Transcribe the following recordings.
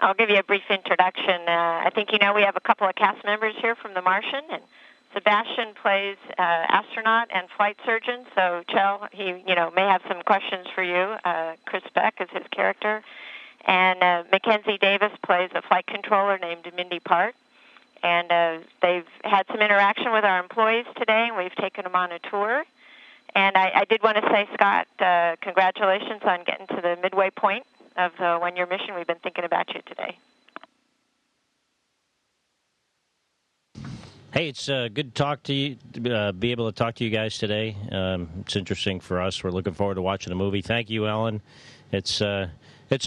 I'll give you a brief introduction. I think you know we have a couple of cast members here from The Martian, and Sebastian plays astronaut and flight surgeon. So Kjell, he may have some questions for you. Chris Beck is his character, and Mackenzie Davis plays a flight controller named Mindy Part. And they've had some interaction with our employees today, and we've taken them on a tour. And I did want to say, Scott, congratulations on getting to the midway point of the one-year mission. We've been thinking about you today. Hey, it's good to talk to you, be able to talk to you guys today. It's interesting for us. We're looking forward to watching the movie. Thank you, Ellen. It's a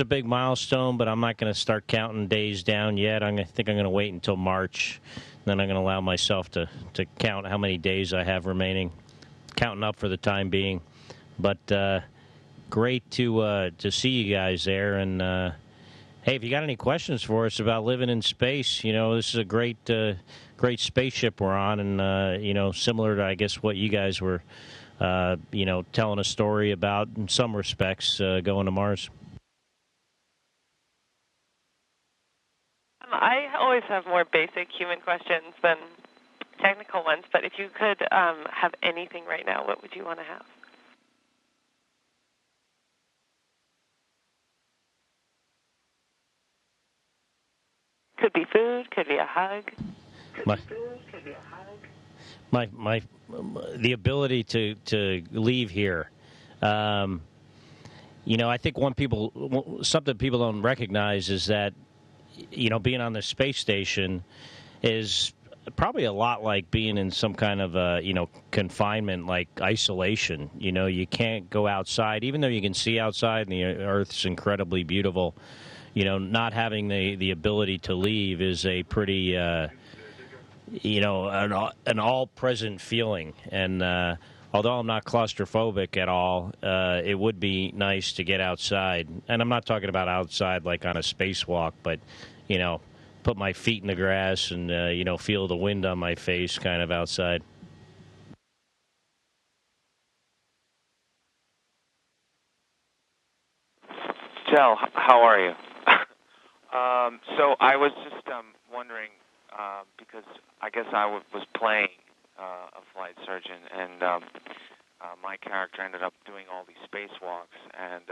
big milestone, but I'm not going to start counting days down yet. I think I'm going to wait until March. Then I'm going to allow myself to count how many days I have remaining, counting up for the time being. But great to see you guys there. And, hey, if you got any questions for us about living in space, this is a great spaceship we're on, and similar to, I guess, what you guys were telling a story about in some respects, going to Mars. I always have more basic human questions than technical ones, but if you could have anything right now, what would you want to have? Could be food, could be a hug. The ability to leave here. I think something people don't recognize is that, being on the space station is probably a lot like being in some kind of, confinement, like isolation. You can't go outside, even though you can see outside and the Earth's incredibly beautiful. Not having the ability to leave is a pretty, an all-present feeling. And although I'm not claustrophobic at all, it would be nice to get outside. And I'm not talking about outside like on a spacewalk, but, put my feet in the grass and, feel the wind on my face kind of outside. Kjell, how are you? So I was just wondering, because I guess I was playing a flight surgeon, and my character ended up doing all these spacewalks, and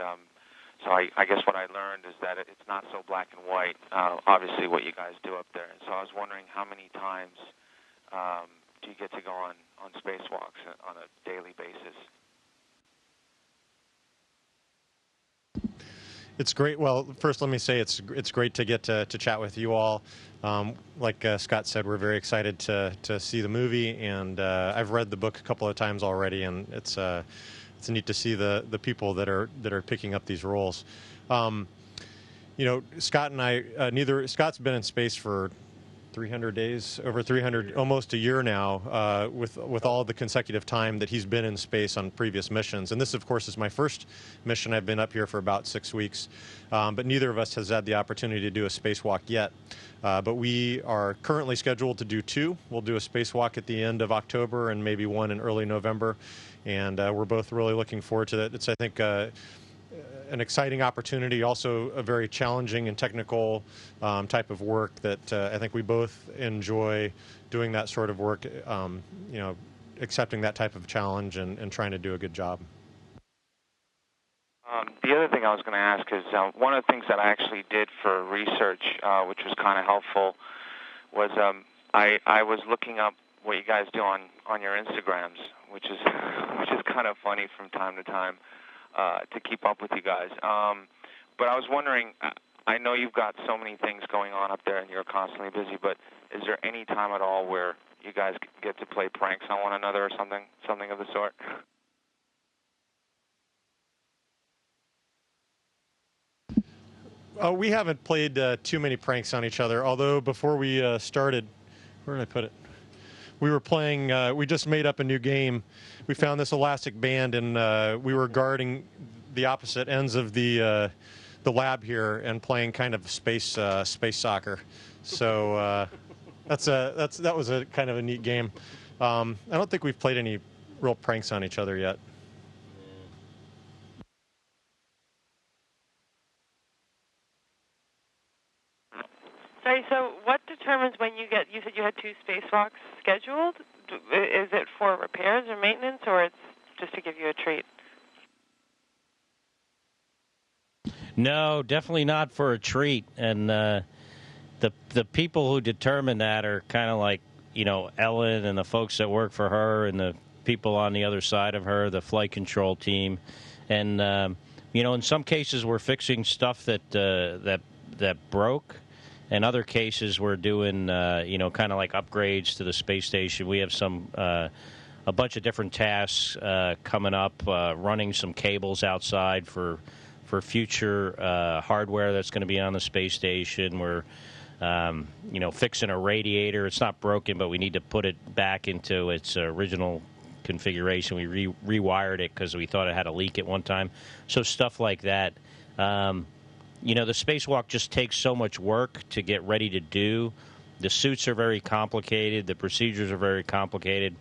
so I guess what I learned is that it's not so black and white, obviously, what you guys do up there. And so I was wondering how many times do you get to go on spacewalks on a daily basis? It's great. Well, first, let me say it's great to get to chat with you all. Like Scott said, we're very excited to see the movie, and I've read the book a couple of times already, and it's neat to see the people that are picking up these roles. Scott and I, Scott's been in space for 300 days, over 300, almost a year now, with all the consecutive time that he's been in space on previous missions. And this, of course, is my first mission. I've been up here for about 6 weeks, but neither of us has had the opportunity to do a spacewalk yet. But we are currently scheduled to do 2. We'll do a spacewalk at the end of October and maybe one in early November. And we're both really looking forward to that. It's, I think, an exciting opportunity, also a very challenging and technical type of work that I think we both enjoy doing that sort of work, accepting that type of challenge and trying to do a good job. The other thing I was going to ask is one of the things that I actually did for research, which was kind of helpful, was I was looking up what you guys do on your Instagrams, which is kind of funny from time to time. To keep up with you guys. But I was wondering, I know you've got so many things going on up there and you're constantly busy, but is there any time at all where you guys get to play pranks on one another or something of the sort? We haven't played too many pranks on each other, although before we started, where did I put it? We were playing, we just made up a new game. We found this elastic band, and we were guarding the opposite ends of the lab here and playing kind of space soccer. So that was a kind of a neat game. I don't think we've played any real pranks on each other yet. Sorry, so what determines when you said you had 2 spacewalks scheduled? Is it for repairs or maintenance, or it's just to give you a treat? No, definitely not for a treat. And the people who determine that are kind of like, Ellen and the folks that work for her and the people on the other side of her, the flight control team. And, in some cases we're fixing stuff that broke. In other cases, we're doing, kind of like upgrades to the space station. We have a bunch of different tasks coming up, running some cables outside for future hardware that's going to be on the space station. We're, fixing a radiator. It's not broken, but we need to put it back into its original configuration. We rewired it because we thought it had a leak at one time. So stuff like that. The spacewalk just takes so much work to get ready to do. The suits are very complicated. The procedures are very complicated.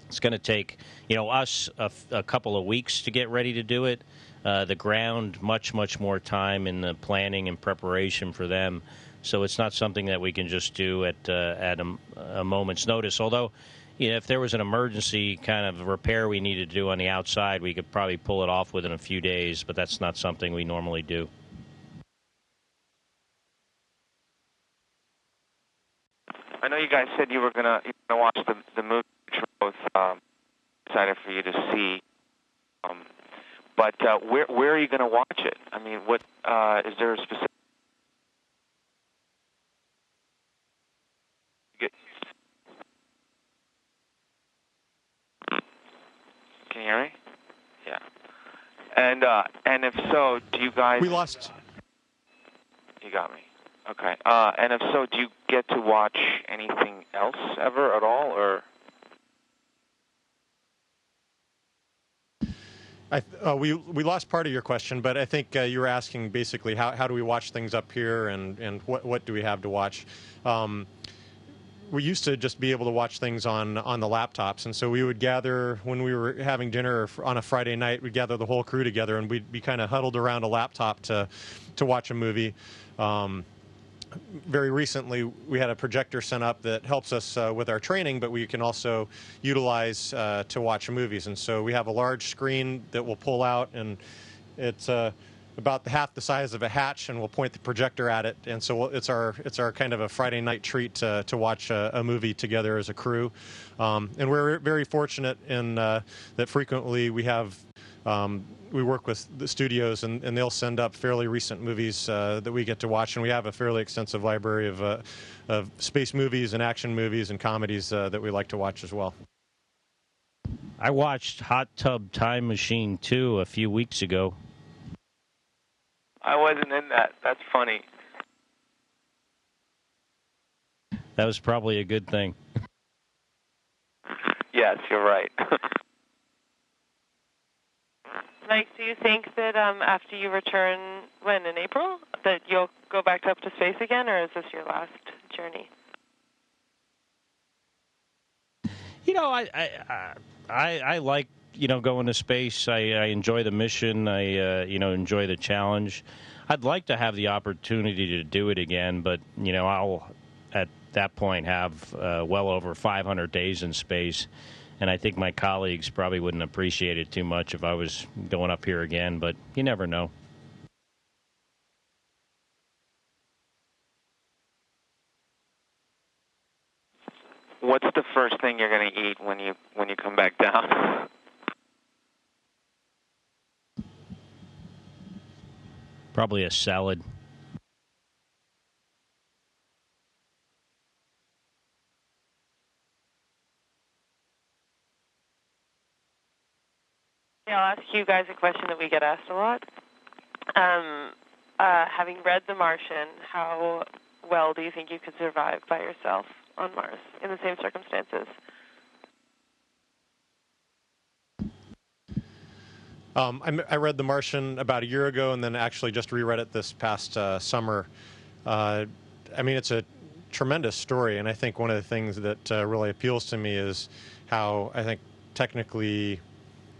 It's going to take, us a couple of weeks to get ready to do it. The ground, much, much more time in the planning and preparation for them. So it's not something that we can just do at a moment's notice. Although, if there was an emergency kind of repair we needed to do on the outside, we could probably pull it off within a few days, but that's not something we normally do. I know you guys said you were gonna watch the movie, which we're both excited for you to see. But where are you gonna watch it? I mean, what is there a specific? Can you hear me? Yeah. And if so, do you guys? We lost. You got me. Okay. And if so, do you get to watch anything else ever at all, or? We lost part of your question, but I think you were asking basically how do we watch things up here and what do we have to watch. We used to just be able to watch things on the laptops, and so we would gather when we were having dinner on a Friday night. We'd gather the whole crew together, and we'd be kind of huddled around a laptop to watch a movie. Very recently, we had a projector sent up that helps us with our training, but we can also utilize to watch movies. And so we have a large screen that we'll pull out, and it's about half the size of a hatch, and we'll point the projector at it. And so it's our kind of a Friday night treat to watch a movie together as a crew. And we're very fortunate in that frequently we have. We work with the studios, and they'll send up fairly recent movies that we get to watch, and we have a fairly extensive library of space movies and action movies and comedies that we like to watch as well. I watched Hot Tub Time Machine 2 a few weeks ago. I wasn't in that. That's funny. That was probably a good thing. Yes, you're right. Mike, do you think that after you return, in April, that you'll go back up to space again, or is this your last journey? I like, going to space. I enjoy the mission. I, enjoy the challenge. I'd like to have the opportunity to do it again, but, I'll, at that point, have well over 500 days in space. And I think my colleagues probably wouldn't appreciate it too much if I was going up here again, but you never know. What's the first thing you're going to eat when you come back down? Probably a salad. I'll ask you guys a question that we get asked a lot. Having read The Martian, how well do you think you could survive by yourself on Mars in the same circumstances? I read The Martian about a year ago and then actually just reread it this past summer. It's a tremendous story, and I think one of the things that really appeals to me is how I think technically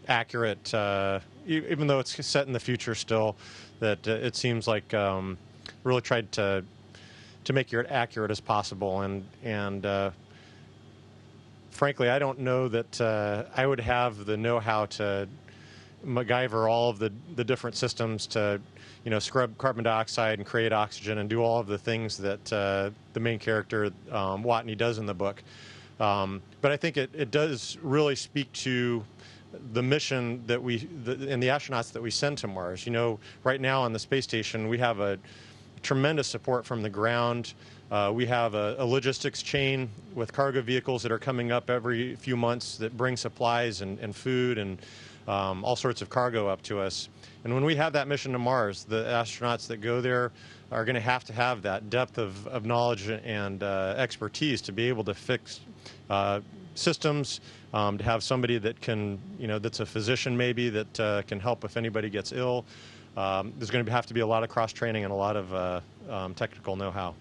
accurate, even though it's set in the future still, that it seems like really tried to to make it accurate as possible. And frankly, I don't know that I would have the know-how to MacGyver all of the different systems to, scrub carbon dioxide and create oxygen and do all of the things that the main character, Watney, does in the book. But I think it does really speak to the mission that and the astronauts that we send to Mars. Right now on the space station, we have a tremendous support from the ground. We have a logistics chain with cargo vehicles that are coming up every few months that bring supplies and food and all sorts of cargo up to us. And when we have that mission to Mars, the astronauts that go there are going to have that depth of knowledge and expertise to be able to fix systems, to have somebody that can, that's a physician maybe that can help if anybody gets ill. There's going to have to be a lot of cross-training and a lot of technical know-how.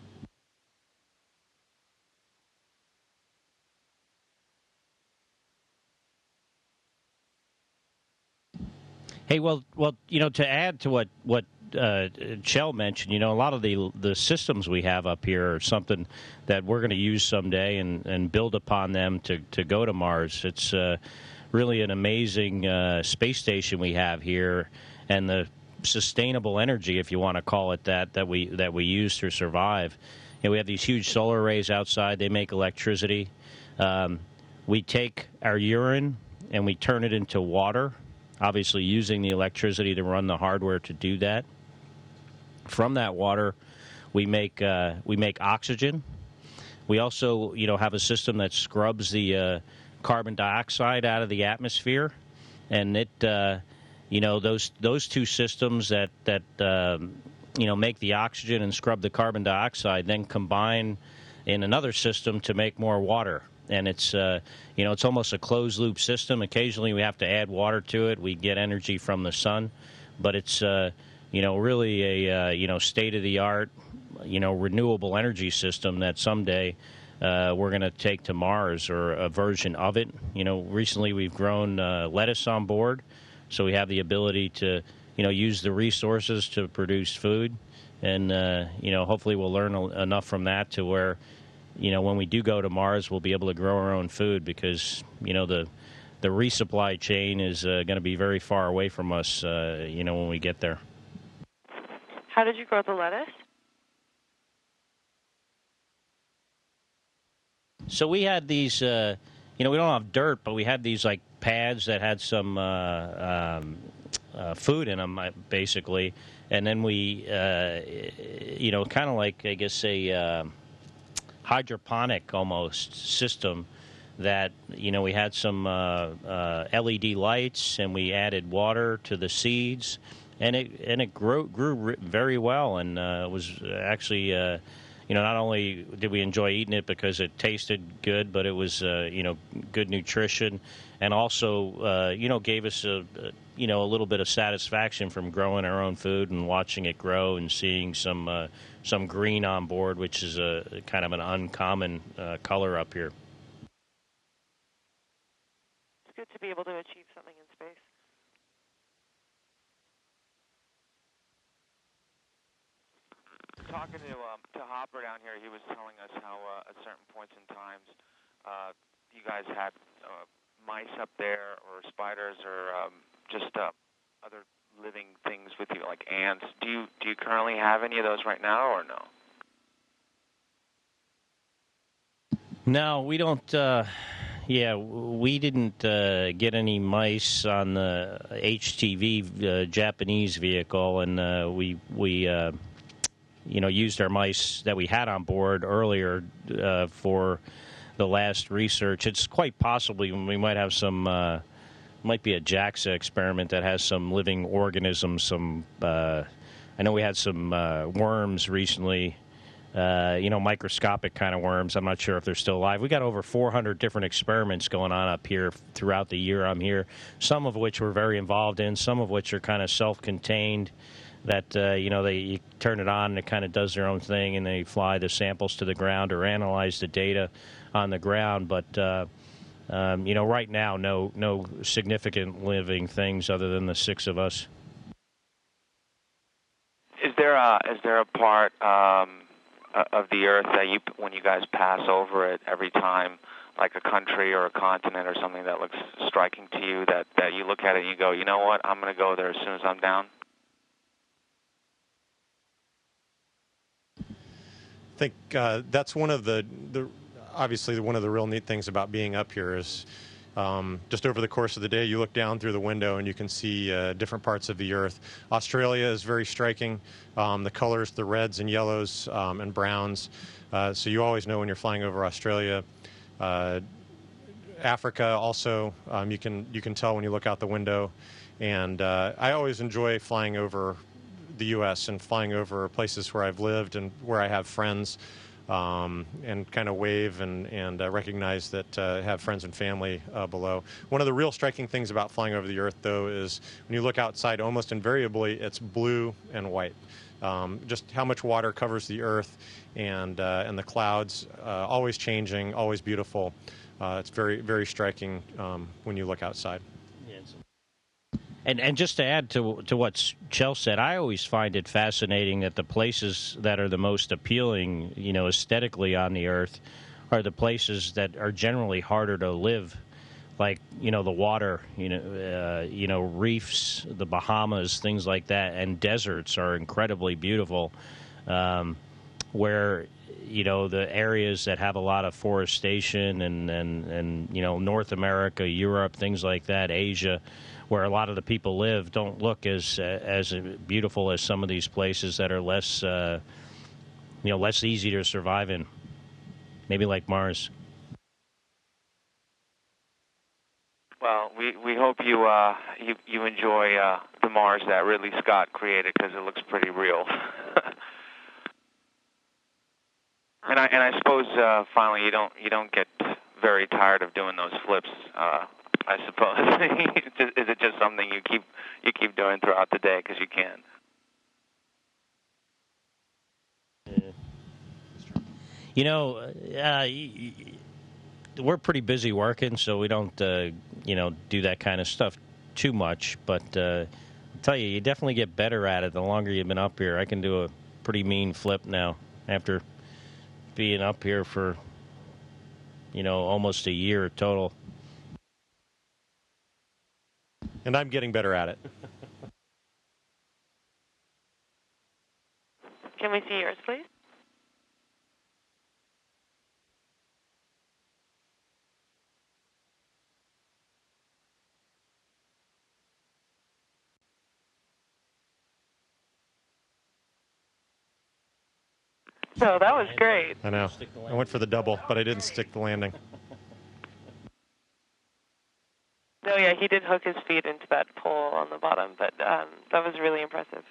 Hey, well, to add to what Kjell mentioned, a lot of the systems we have up here are something that we're going to use someday and build upon them to go to Mars. It's really an amazing space station we have here, and the sustainable energy, if you want to call it that we use to survive. We have these huge solar arrays outside. They make electricity. We take our urine and we turn it into water, obviously using the electricity to run the hardware to do that. From that water, we make oxygen. We also, have a system that scrubs the carbon dioxide out of the atmosphere, and it, those two systems that make the oxygen and scrub the carbon dioxide, then combine in another system to make more water. And it's it's almost a closed loop system. Occasionally we have to add water to it. We get energy from the sun, but it's really a state of the art renewable energy system that someday we're going to take to Mars, or a version of it. Recently we've grown lettuce on board, so we have the ability to use the resources to produce food, and hopefully we'll learn enough from that to where when we do go to Mars, we'll be able to grow our own food, because, the resupply chain is going to be very far away from us, when we get there. How did you grow the lettuce? So we had these, we don't have dirt, but we had these, pads that had some food in them, basically. And then we, kind of like, I guess, a hydroponic almost system that we had some LED lights, and we added water to the seeds, and it grew very well, and it was actually not only did we enjoy eating it because it tasted good, but it was good nutrition, and also gave us a little bit of satisfaction from growing our own food and watching it grow and seeing some green on board, which is a kind of an uncommon color up here. It's good to be able to achieve something in space. Talking to Hopper down here, he was telling us how at certain points in times you guys had mice up there, or spiders, or just other living things with you, like ants. Do you currently have any of those right now, or no? No, we don't. We didn't get any mice on the HTV Japanese vehicle, and we used our mice that we had on board earlier for the last research. It's quite possibly we might have some. Might be a JAXA experiment that has some living organisms. I know we had some worms recently. Microscopic kind of worms. I'm not sure if they're still alive. We got over 400 different experiments going on up here throughout the year I'm here, some of which we're very involved in, some of which are kind of self-contained, that, you turn it on and it kind of does their own thing, and they fly the samples to the ground or analyze the data on the ground. But, right now, no significant living things other than the 6 of us. Is there a part of the Earth that when you guys pass over it every time, like a country or a continent or something that looks striking to you, that you look at it and you go, you know what, I'm going to go there as soon as I'm down? I think that's one of the obviously one of the real neat things about being up here is just over the course of the day, you look down through the window and you can see different parts of the Earth. Australia is very striking. The colors, the reds and yellows and browns. So you always know when you're flying over Australia. Africa also, you can tell when you look out the window. And I always enjoy flying over the U.S. and flying over places where I've lived and where I have friends. And kind of wave and recognize that have friends and family below. One of the real striking things about flying over the Earth, though, is when you look outside, almost invariably, it's blue and white. Just how much water covers the Earth and the clouds, always changing, always beautiful. It's very, very striking when you look outside. And just to add to what Kjell said, I always find it fascinating that the places that are the most appealing, aesthetically on the Earth, are the places that are generally harder to live, like the water, reefs, the Bahamas, things like that, and deserts are incredibly beautiful, where the areas that have a lot of forestation and North America, Europe, things like that, Asia, where a lot of the people live, don't look as beautiful as some of these places that are less less easy to survive in, maybe like Mars. Well, we hope you enjoy the Mars that Ridley Scott created, because it looks pretty real. and I suppose finally you don't get very tired of doing those flips. I suppose. Is it just something you keep doing throughout the day because you can? We're pretty busy working, so we don't do that kind of stuff too much. But I'll tell you, you definitely get better at it the longer you've been up here. I can do a pretty mean flip now after being up here for almost a year total. And I'm getting better at it. Can we see yours, please? So that was great. I know. I went for the double, but I didn't stick the landing. No, yeah, he did hook his feet into that pole on the bottom, but that was really impressive.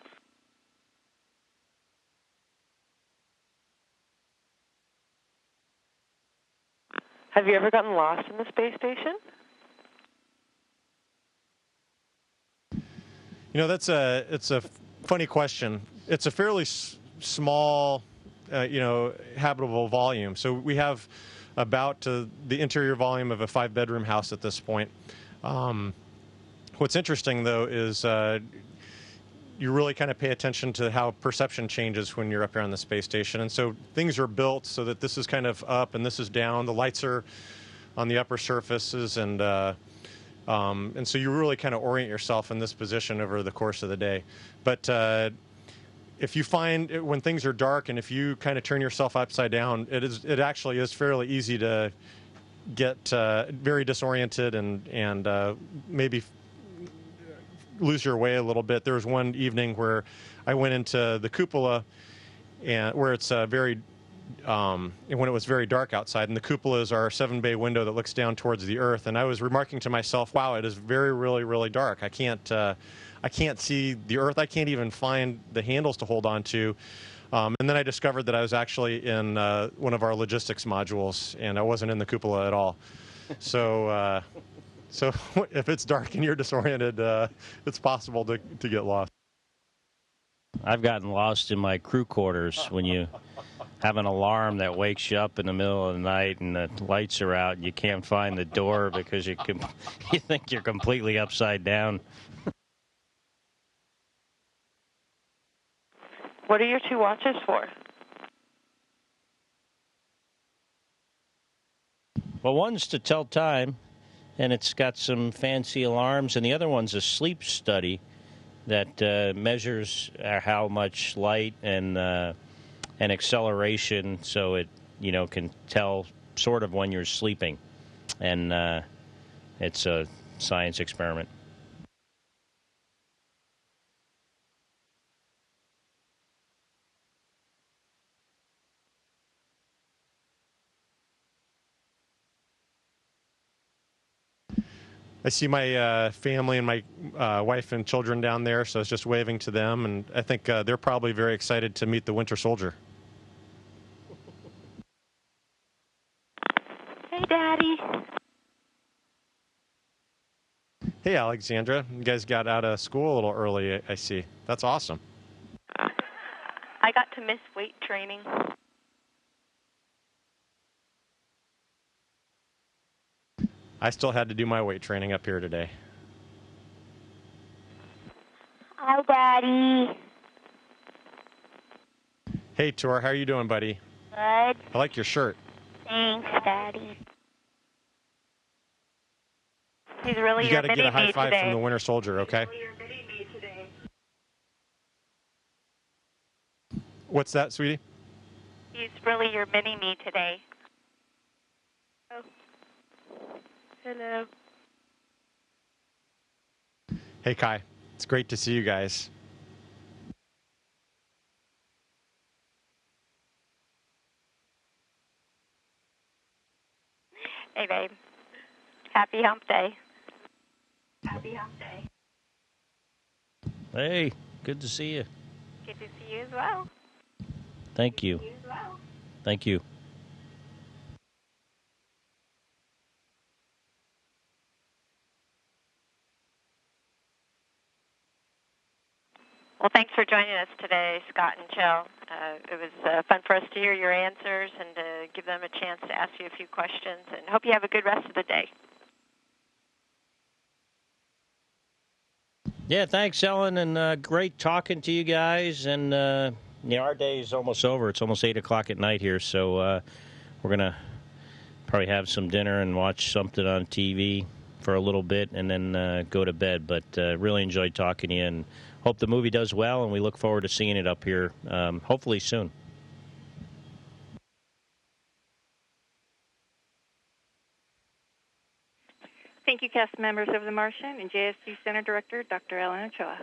Have you ever gotten lost in the space station? It's a funny question. It's a fairly small, habitable volume. So we have about the interior volume of a 5-bedroom house at this point. What's interesting, though, is you really kind of pay attention to how perception changes when you're up here on the space station. And so things are built so that this is kind of up and this is down. The lights are on the upper surfaces, and so you really kind of orient yourself in this position over the course of the day. But if you find when things are dark and if you kind of turn yourself upside down, it actually is fairly easy to get very disoriented and maybe lose your way a little bit. There was one evening where I went into the cupola, and where it's when it was very dark outside, and the cupola is our 7-bay window that looks down towards the Earth. And I was remarking to myself, "Wow, it is really, really dark. I can't see the Earth. I can't even find the handles to hold on to." And then I discovered that I was actually in one of our logistics modules, and I wasn't in the cupola at all. So if it's dark and you're disoriented, it's possible to get lost. I've gotten lost in my crew quarters when you have an alarm that wakes you up in the middle of the night and the lights are out and you can't find the door because you think you're completely upside down. What are your two watches for? Well, one's to tell time, and it's got some fancy alarms, and the other one's a sleep study that measures how much light and acceleration, so it can tell sort of when you're sleeping, and it's a science experiment. I see my family and my wife and children down there, so I was just waving to them, and I think they're probably very excited to meet the Winter Soldier. Hey, Daddy. Hey, Alexandra. You guys got out of school a little early, I see. That's awesome. I got to miss weight training. I still had to do my weight training up here today. Hi, Daddy. Hey, Tor, how are you doing, buddy? Good. I like your shirt. Thanks, Daddy. He's really You your got to get a high mini-me five today. from the Winter Soldier, okay? What's that, sweetie? He's really your mini-me today. Oh. Hello. Hey, Kai. It's great to see you guys. Hey, babe. Happy hump day. Happy hump day. Hey, good to see you. Good to see you as well. Thank you. Thank you. Well, thanks for joining us today, Scott and Kjell. It was fun for us to hear your answers and to give them a chance to ask you a few questions, and hope you have a good rest of the day. Yeah, thanks, Ellen, and great talking to you guys. And our day is almost over. It's almost 8 o'clock at night here, so we're going to probably have some dinner and watch something on TV for a little bit and then go to bed. But really enjoyed talking to you and hope the movie does well, and we look forward to seeing it up here hopefully soon. Thank you, cast members of The Martian and JSC Center Director Dr. Ellen Ochoa.